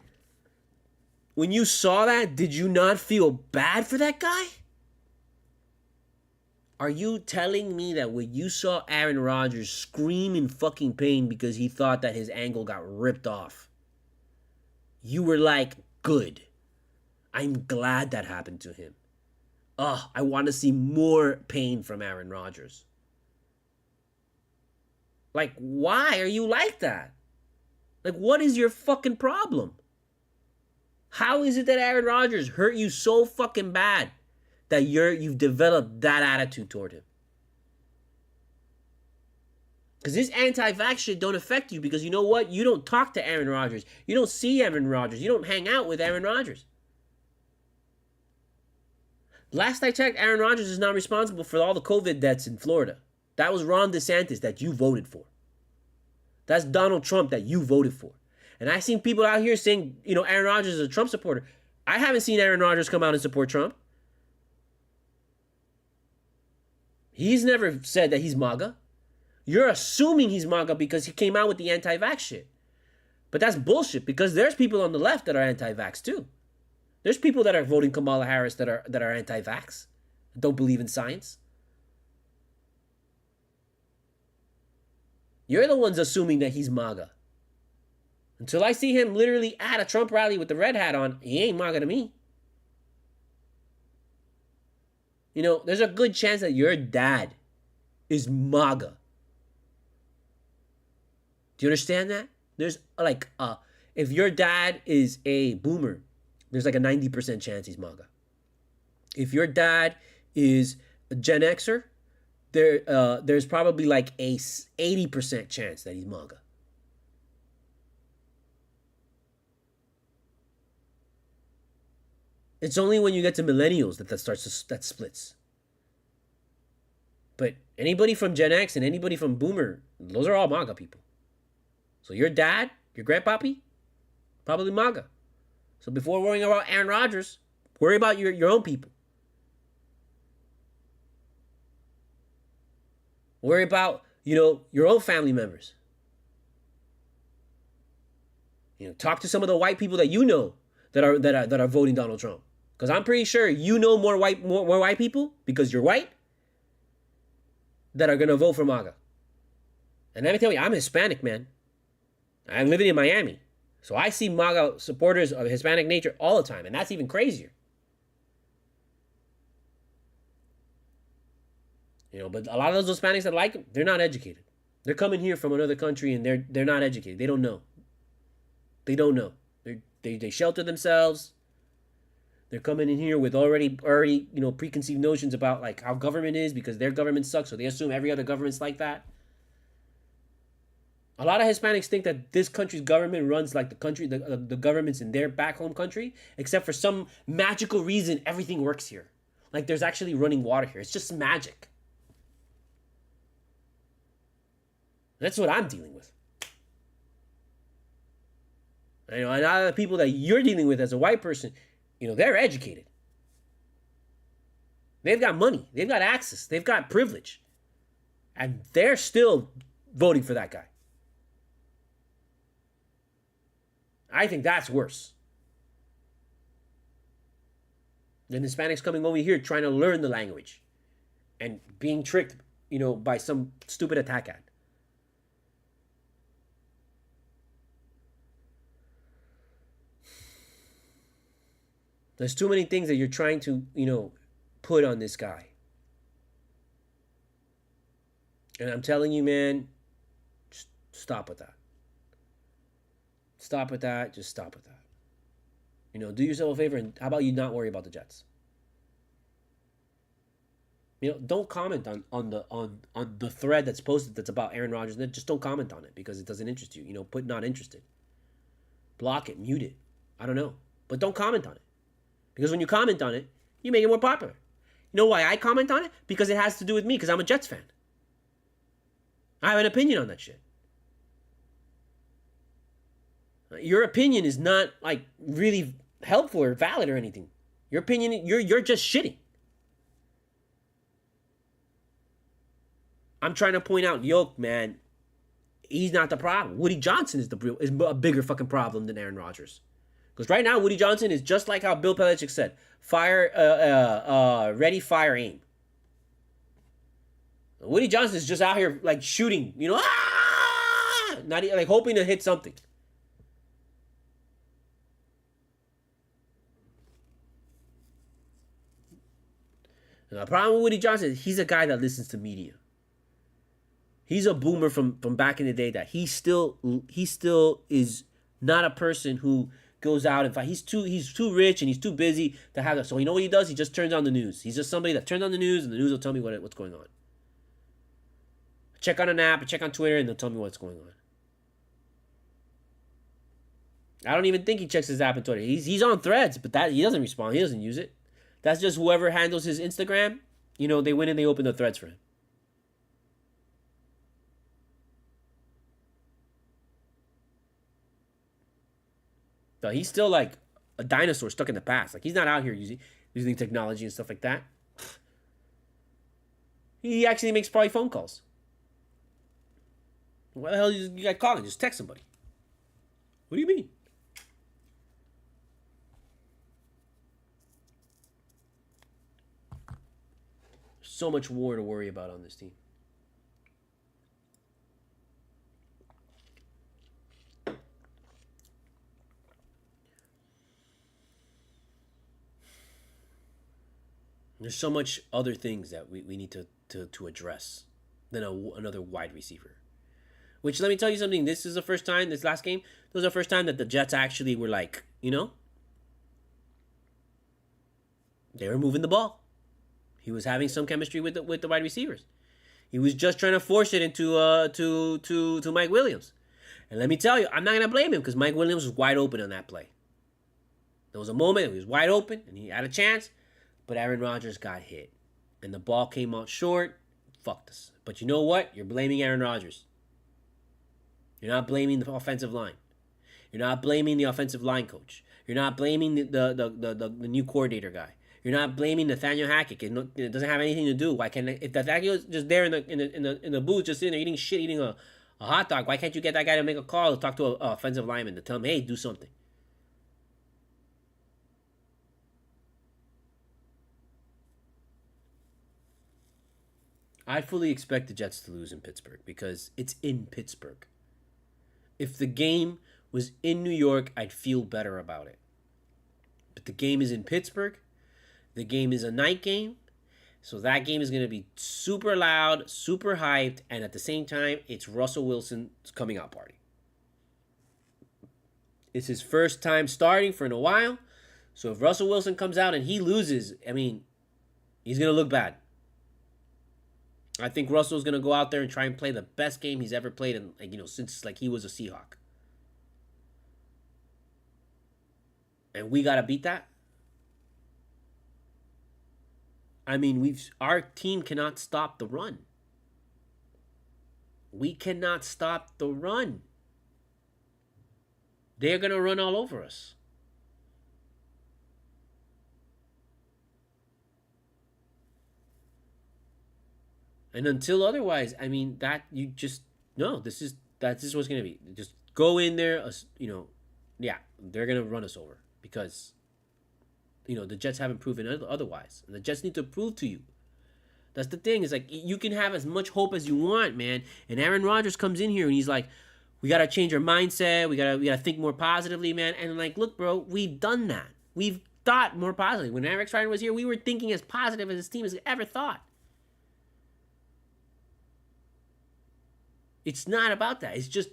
S1: When you saw that, did you not feel bad for that guy? Are you telling me that when you saw Aaron Rodgers scream in fucking pain because he thought that his ankle got ripped off, you were like, good. I'm glad that happened to him. I want to see more pain from Aaron Rodgers. Like, why are you like that? Like, what is your fucking problem? How is it that Aaron Rodgers hurt you so fucking bad that you've developed that attitude toward him? Because this anti-vax shit don't affect you because you know what? You don't talk to Aaron Rodgers. You don't see Aaron Rodgers. You don't hang out with Aaron Rodgers. Last I checked, Aaron Rodgers is not responsible for all the COVID deaths in Florida. That was Ron DeSantis that you voted for. That's Donald Trump that you voted for. And I've seen people out here saying, Aaron Rodgers is a Trump supporter. I haven't seen Aaron Rodgers come out and support Trump. He's never said that he's MAGA. You're assuming he's MAGA because he came out with the anti-vax shit. But that's bullshit because there's people on the left that are anti-vax too. There's people that are voting Kamala Harris that are anti-vax, don't believe in science. You're the ones assuming that he's MAGA. Until I see him literally at a Trump rally with the red hat on, he ain't MAGA to me. There's a good chance that your dad is MAGA. Do you understand that? There's if your dad is a boomer, there's like a 90% chance he's MAGA. If your dad is a Gen Xer, there's probably like a 80% chance that he's MAGA. It's only when you get to millennials that splits. But anybody from Gen X and anybody from Boomer, those are all MAGA people. So your dad, your grandpappy, probably MAGA. So before worrying about Aaron Rodgers, worry about your own people. Worry about, your own family members. Talk to some of the white people that that are voting Donald Trump. Because I'm pretty sure more white people, because you're white, that are gonna vote for MAGA. And let me tell you, I'm Hispanic, man. I'm living in Miami. So I see MAGA supporters of Hispanic nature all the time, and that's even crazier. But a lot of those Hispanics that like him, they're not educated. They're coming here from another country and they're not educated. They don't know. They shelter themselves. They're coming in here with already preconceived notions about like how government is because their government sucks, so they assume every other government's like that. A lot of Hispanics think that this country's government runs like the governments in their back home country, except for some magical reason everything works here. Like there's actually running water here. It's just magic. That's what I'm dealing with. And a lot of the people that you're dealing with as a white person, they're educated. They've got money. They've got access. They've got privilege. And they're still voting for that guy. I think that's worse than Hispanics coming over here trying to learn the language and being tricked, by some stupid attack ad. There's too many things that you're trying to, put on this guy. And I'm telling you, man, just stop with that. Stop with that. Just stop with that. Do yourself a favor and how about you not worry about the Jets? Don't comment on the thread that's posted that's about Aaron Rodgers. Just don't comment on it because it doesn't interest you. Put not interested. Block it, mute it. I don't know. But don't comment on it. Because when you comment on it, you make it more popular. You know why I comment on it? Because it has to do with me, because I'm a Jets fan. I have an opinion on that shit. Your opinion is not, really helpful or valid or anything. Your opinion, you're just shitting. I'm trying to point out, man, he's not the problem. Woody Johnson is a bigger fucking problem than Aaron Rodgers. Because right now, Woody Johnson is just like how Bill Belichick said, ready, fire, aim. Woody Johnson is just out here shooting, not hoping to hit something. And the problem with Woody Johnson is he's a guy that listens to media. He's a boomer from back in the day that he still is not a person who goes out and fight. He's too rich and he's too busy to have that. So you know what he does? He just turns on the news. He's just somebody that turns on the news and the news will tell me what's going on. I check on an app, I check on Twitter, and they'll tell me what's going on. I don't even think he checks his app and Twitter. He's on Threads, but that he doesn't respond. He doesn't use it. That's just whoever handles his Instagram. You know, they went and they opened the Threads for him. So he's still like a dinosaur stuck in the past. Like he's not out here using technology and stuff like that. He actually makes probably phone calls. Why the hell you got calling? Just text somebody. What do you mean? So much war to worry about on this team. There's so much other things that we need to address than another wide receiver. Which, let me tell you something. This is the first time, this last game, this was the first time that the Jets actually were like, you know, they were moving the ball. He was having some chemistry with the wide receivers. He was just trying to force it into to Mike Williams. And let me tell you, I'm not gonna blame him because Mike Williams was wide open on that play. There was a moment he was wide open and he had a chance, but Aaron Rodgers got hit, and the ball came out short. Fucked us. But you know what? You're blaming Aaron Rodgers. You're not blaming the offensive line. You're not blaming the offensive line coach. You're not blaming the new coordinator guy. You're not blaming Nathaniel Hackett. It doesn't have anything to do. Why can't if Nathaniel is just there in the booth, just sitting there eating shit, eating a hot dog? Why can't you get that guy to make a call to talk to a offensive lineman to tell him, hey, do something? I fully expect the Jets to lose in Pittsburgh because it's in Pittsburgh. If the game was in New York, I'd feel better about it. But the game is in Pittsburgh. The game is a night game. So that game is going to be super loud, super hyped, and at the same time, it's Russell Wilson's coming out party. It's his first time starting for a while. So if Russell Wilson comes out and he loses, I mean, he's going to look bad. I think Russell's going to go out there and try and play the best game he's ever played in, since he was a Seahawk. And we got to beat that. I mean, our team cannot stop the run. We cannot stop the run. They're going to run all over us. And until otherwise, I mean, that's just what's going to be. Just go in there, yeah, they're going to run us over because, the Jets haven't proven otherwise. And the Jets need to prove to you. That's the thing. It's like, you can have as much hope as you want, man. And Aaron Rodgers comes in here and he's like, we got to change our mindset. We got to think more positively, man. And look, bro, we've done that. We've thought more positively. When Eric Ryan was here, we were thinking as positive as this team has ever thought. It's not about that. It's just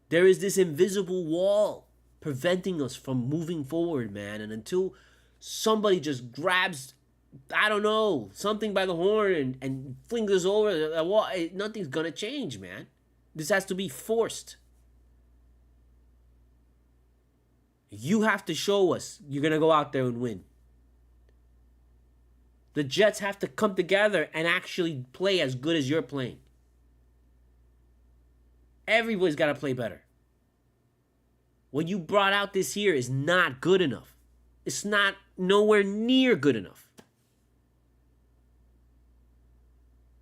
S1: there is this invisible wall preventing us from moving forward, man. And until somebody just grabs, I don't know, something by the horn and flings us over the wall, nothing's going to change, man. This has to be forced. You have to show us you're going to go out there and win. The Jets have to come together and actually play as good as you're playing. Everybody's got to play better. What you brought out this year is not good enough. It's not nowhere near good enough.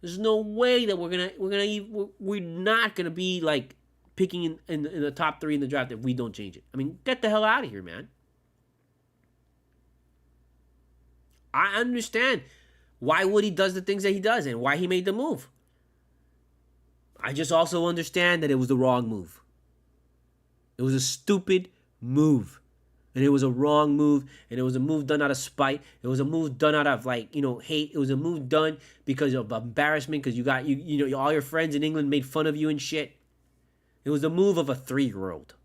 S1: There's no way that we're not gonna be picking in the top 3 in the draft if we don't change it. I mean, get the hell out of here, man. I understand why Woody does the things that he does and why he made the move. I just also understand that it was the wrong move. It was a stupid move. And it was a wrong move, and it was a move done out of spite. It was a move done out of like, hate. It was a move done because of embarrassment, because all your friends in England made fun of you and shit. It was a move of a 3-year-old.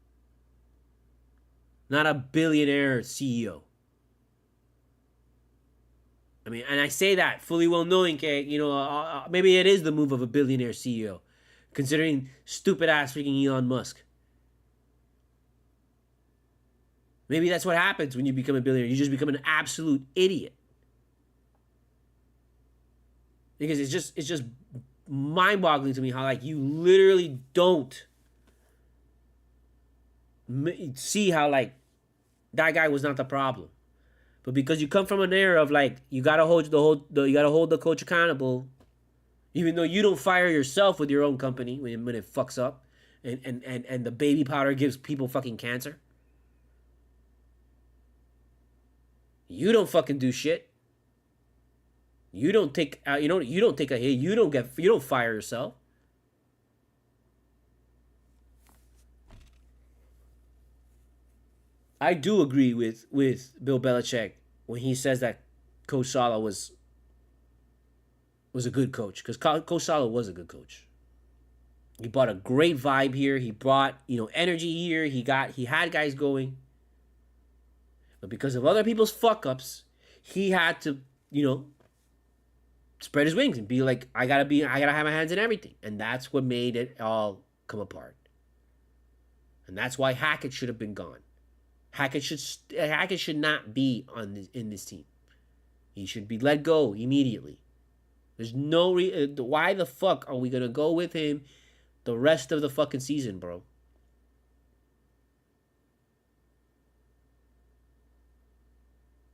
S1: Not a billionaire CEO. I mean, and I say that fully well knowing, maybe it is the move of a billionaire CEO, considering stupid ass freaking Elon Musk. Maybe that's what happens when you become a billionaire. You just become an absolute idiot. Because it's just mind-boggling to me how like you literally don't see how like that guy was not the problem. But because you come from an era of like you gotta hold the coach accountable, even though you don't fire yourself with your own company when it fucks up, and the baby powder gives people fucking cancer. You don't fucking do shit. You don't take a hit. You don't fire yourself. I do agree with Bill Belichick when he says that Coach Saleh was a good coach, because Coach Saleh was a good coach. He brought a great vibe here. He brought energy here. He had guys going. But because of other people's fuck ups, he had to spread his wings and be like, I gotta have my hands in everything, and that's what made it all come apart. And that's why Hackett should have been gone. Hackett should not be in this team. He should be let go immediately. There's no why the fuck are we gonna go with him the rest of the fucking season, bro?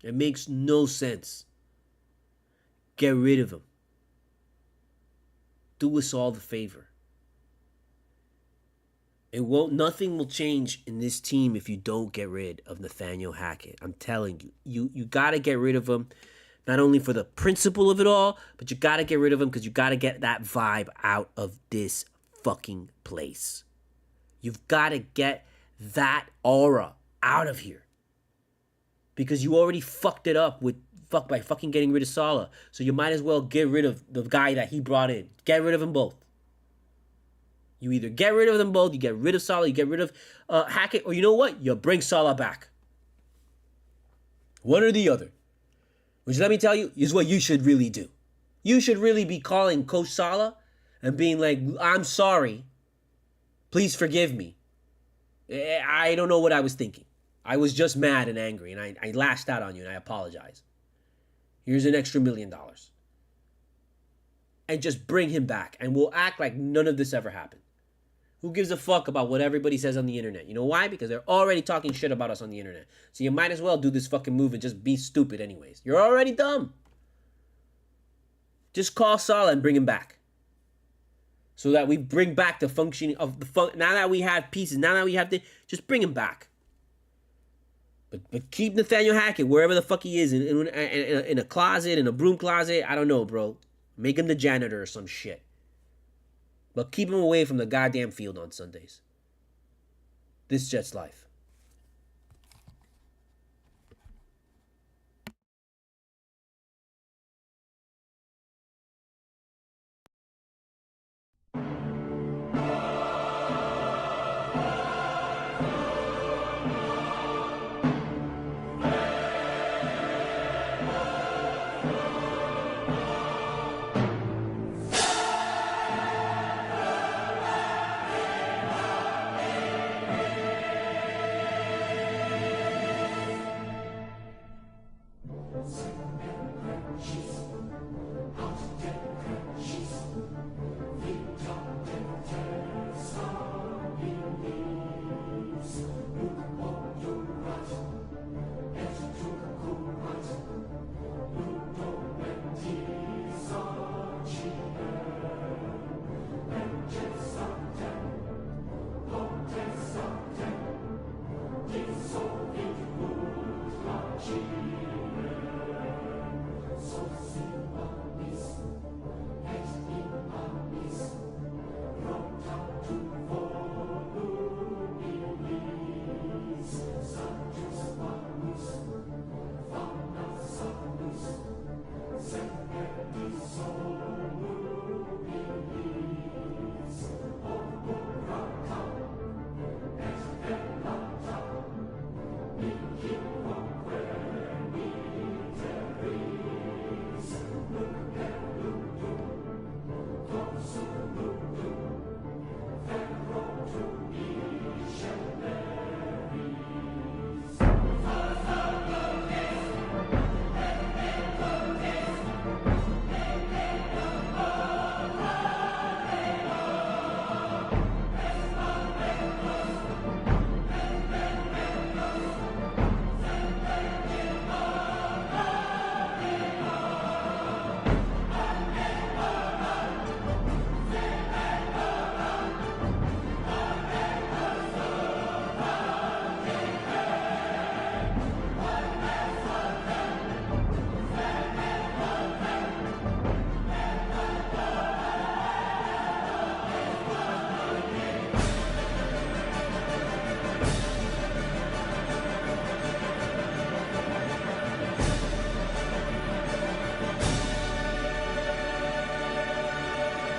S1: It makes no sense. Get rid of him. Do us all the favor. Nothing will change in this team if you don't get rid of Nathaniel Hackett. I'm telling you. You got to get rid of him, not only for the principle of it all, but you got to get rid of him because you got to get that vibe out of this fucking place. You've got to get that aura out of here. Because you already fucked it up by fucking getting rid of Saleh. So you might as well get rid of the guy that he brought in. Get rid of them both. You either get rid of them both, you get rid of Saleh, you get rid of Hackett, or you know what? You bring Saleh back. One or the other. Which, let me tell you, is what you should really do. You should really be calling Coach Saleh and being like, I'm sorry. Please forgive me. I don't know what I was thinking. I was just mad and angry, and I lashed out on you, and I apologize. Here's an extra $1 million. And just bring him back, and we'll act like none of this ever happened. Who gives a fuck about what everybody says on the internet? You know why? Because they're already talking shit about us on the internet. So you might as well do this fucking move and just be stupid anyways. You're already dumb. Just call Saleh and bring him back. So that we bring back the functioning of now that we have pieces, now that we have just bring him back. But keep Nathaniel Hackett wherever the fuck he is, in a closet, in a broom closet. I don't know, bro. Make him the janitor or some shit. But keep him away from the goddamn field on Sundays. This Jets life.